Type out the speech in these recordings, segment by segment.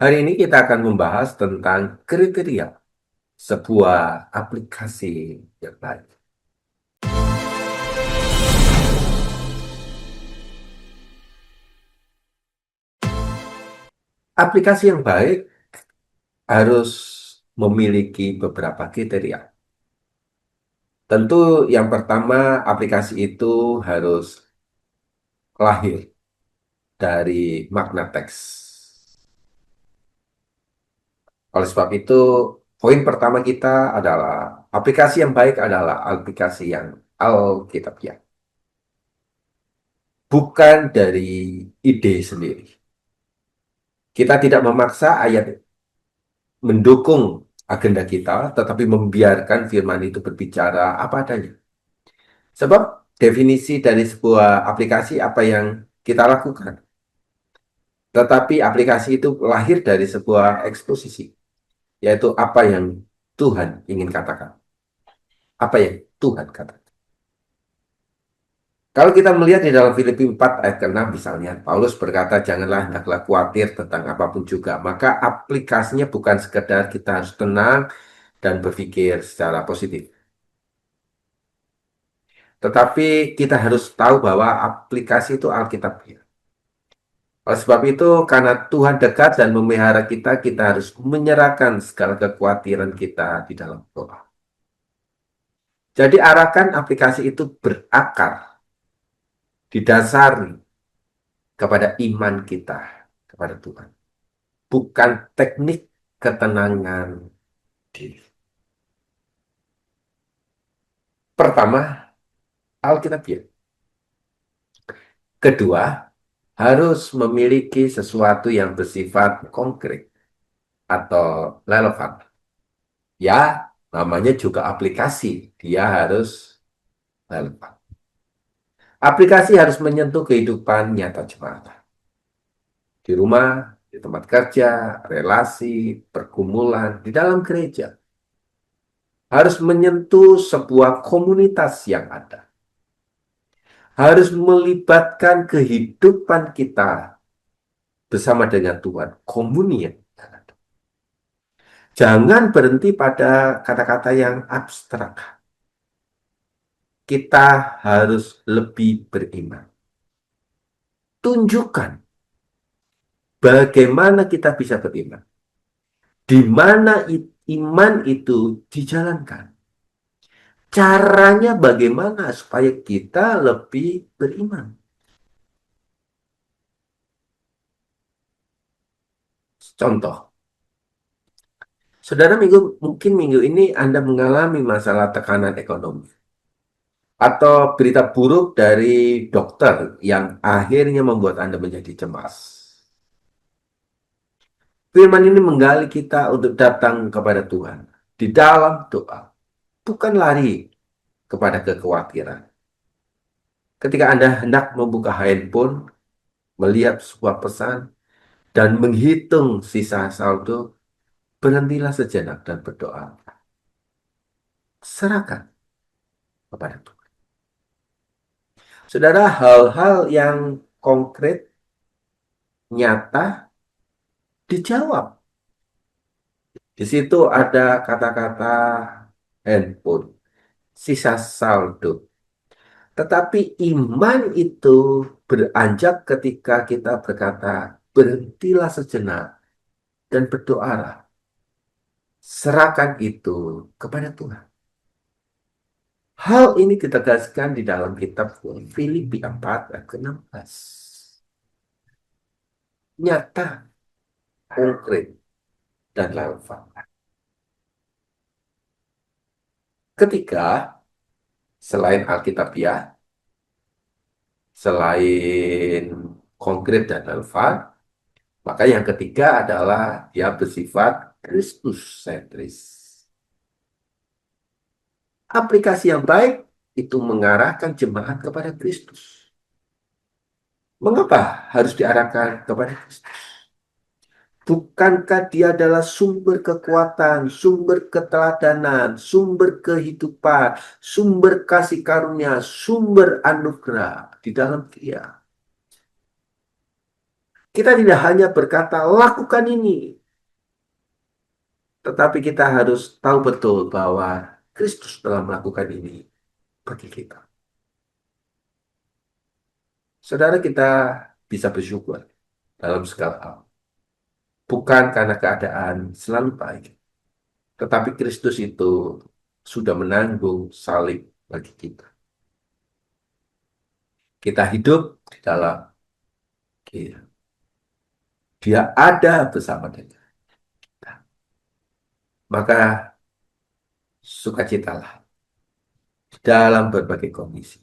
Hari ini kita akan membahas tentang kriteria sebuah aplikasi yang baik. Aplikasi yang baik harus memiliki beberapa kriteria. Tentu yang pertama, aplikasi itu harus lahir dari makna teks. Oleh sebab itu, poin pertama kita adalah aplikasi yang baik adalah aplikasi yang Alkitabiah, bukan dari ide sendiri. Kita tidak memaksa ayat mendukung agenda kita, tetapi membiarkan firman itu berbicara apa adanya. Sebab definisi dari sebuah aplikasi apa yang kita lakukan. Tetapi aplikasi itu lahir dari sebuah eksposisi, yaitu apa yang Tuhan ingin katakan. Apa yang Tuhan katakan. Kalau kita melihat di dalam Filipi 4 ayat ke-6 misalnya, Paulus berkata, janganlah hendaklah khawatir tentang apapun juga. Maka aplikasinya bukan sekedar kita harus tenang dan berpikir secara positif. Tetapi kita harus tahu bahwa aplikasi itu Alkitab. Oleh sebab itu, karena Tuhan dekat dan memelihara kita, kita harus menyerahkan segala kekhawatiran kita di dalam doa. Jadi arahkan aplikasi itu berakar, didasari kepada iman kita kepada Tuhan. Bukan teknik ketenangan diri. Pertama, Alkitab. Kedua, harus memiliki sesuatu yang bersifat konkret atau relevan. Ya, namanya juga aplikasi. Dia harus relevan. Aplikasi harus menyentuh kehidupan nyata jemaat. Di rumah, di tempat kerja, relasi, pergumulan, di dalam gereja. Harus menyentuh sebuah komunitas yang ada. Harus melibatkan kehidupan kita bersama dengan Tuhan. Komunion. Jangan berhenti pada kata-kata yang abstrak. Kita harus lebih beriman. Tunjukkan bagaimana kita bisa beriman. Di mana iman itu dijalankan. Caranya bagaimana supaya kita lebih beriman. Contoh, saudara mungkin minggu ini Anda mengalami masalah tekanan ekonomi. Atau berita buruk dari dokter yang akhirnya membuat Anda menjadi cemas. Firman ini menggali kita untuk datang kepada Tuhan di dalam doa, bukan lari kepada kekhawatiran. Ketika Anda hendak membuka handphone, melihat sebuah pesan, dan menghitung sisa saldo, berhentilah sejenak dan berdoa. Serahkan kepada Tuhan. Saudara, hal-hal yang konkret, nyata, dijawab. Di situ ada kata-kata handphone, sisa saldo. Tetapi iman itu beranjak ketika kita berkata, berhentilah sejenak dan berdoalah. Serahkan itu kepada Tuhan. Hal ini ditegaskan di dalam kitab Filipi 4 ayat ke-16. Nyata, konkret, dan relevan. Ketika selain Alkitabiah, selain konkret dan relevan, maka yang ketiga adalah dia bersifat Kristus sentris. Aplikasi yang baik itu mengarahkan jemaat kepada Kristus. Mengapa harus diarahkan kepada Kristus? Bukankah dia adalah sumber kekuatan, sumber keteladanan, sumber kehidupan, sumber kasih karunia, sumber anugerah di dalam dia? Kita tidak hanya berkata, lakukan ini. Tetapi kita harus tahu betul bahwa Kristus telah melakukan ini bagi kita. Saudara, kita bisa bersyukur dalam segala hal. Bukan karena keadaan selalu baik. Tetapi Kristus itu sudah menanggung salib bagi kita. Kita hidup di dalam Dia. Dia ada bersama dengan kita. Maka sukacitalah dalam berbagai kondisi,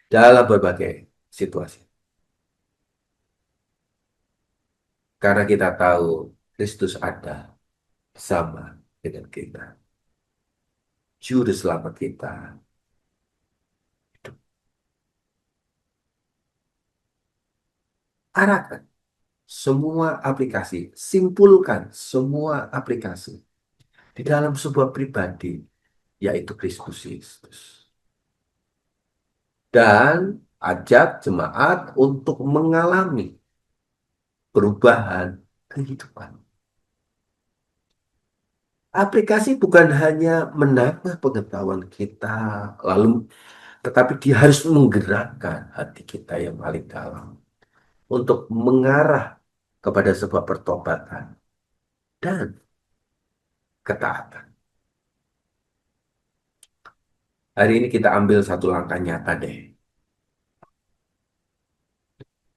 dalam berbagai situasi. Karena kita tahu Kristus ada bersama dengan kita. Juru selamat kita. Arahkan semua aplikasi, simpulkan semua aplikasi di dalam sebuah pribadi, yaitu Kristus Yesus. Dan ajak jemaat untuk mengalami perubahan kehidupan. Aplikasi bukan hanya menambah pengetahuan kita, lalu tetapi dia harus menggerakkan hati kita yang paling dalam untuk mengarah kepada sebuah pertobatan dan ketaatan. Hari ini kita ambil satu langkah nyata deh.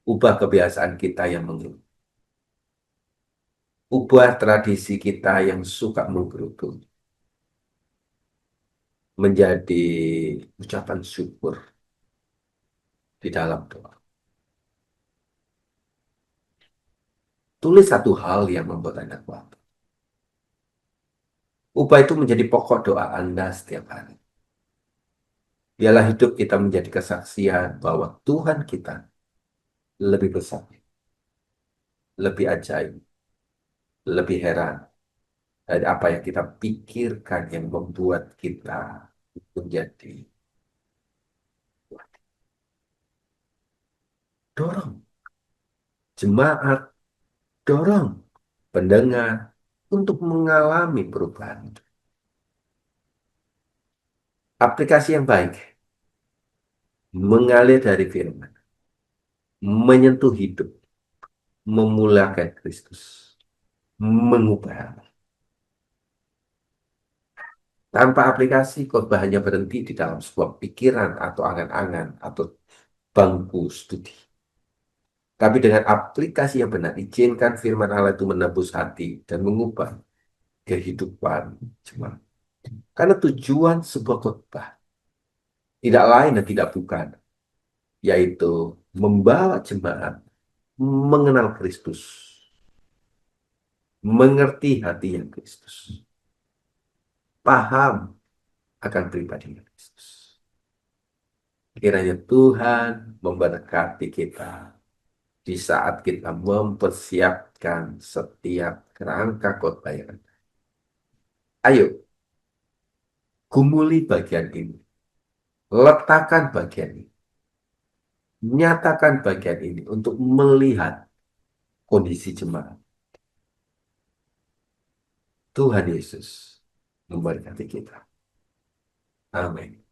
Ubah kebiasaan kita yang mengeluh. Ubah tradisi kita yang suka menggerutu menjadi ucapan syukur di dalam doa. Tulis satu hal yang membuat Anda kuat. Ubah itu menjadi pokok doa Anda setiap hari. Biarlah hidup kita menjadi kesaksian bahwa Tuhan kita lebih besar, lebih ajaib, lebih heran dari apa yang kita pikirkan yang membuat kita menjadi dorong jemaat, dorong pendengar untuk mengalami perubahan. Aplikasi yang baik mengalir dari firman, menyentuh hidup, memulakan Kristus, mengubah. Tanpa aplikasi, khotbah hanya berhenti di dalam sebuah pikiran atau angan-angan atau bangku studi. Tapi dengan aplikasi yang benar, izinkan firman Allah itu menembus hati dan mengubah kehidupan jemaat. Karena tujuan sebuah khotbah tidak lain dan tidak bukan, yaitu membawa jemaat mengenal Kristus, mengerti hati yang Kristus, paham akan pribadi Kristus. Kiranya Tuhan memberkati kita di saat kita mempersiapkan setiap kerangka khotbah yang ada. Ayo, gumuli bagian ini. Letakkan bagian ini. Nyatakan bagian ini untuk melihat kondisi jemaat. Tuhan Yesus memberkati kita. Amin.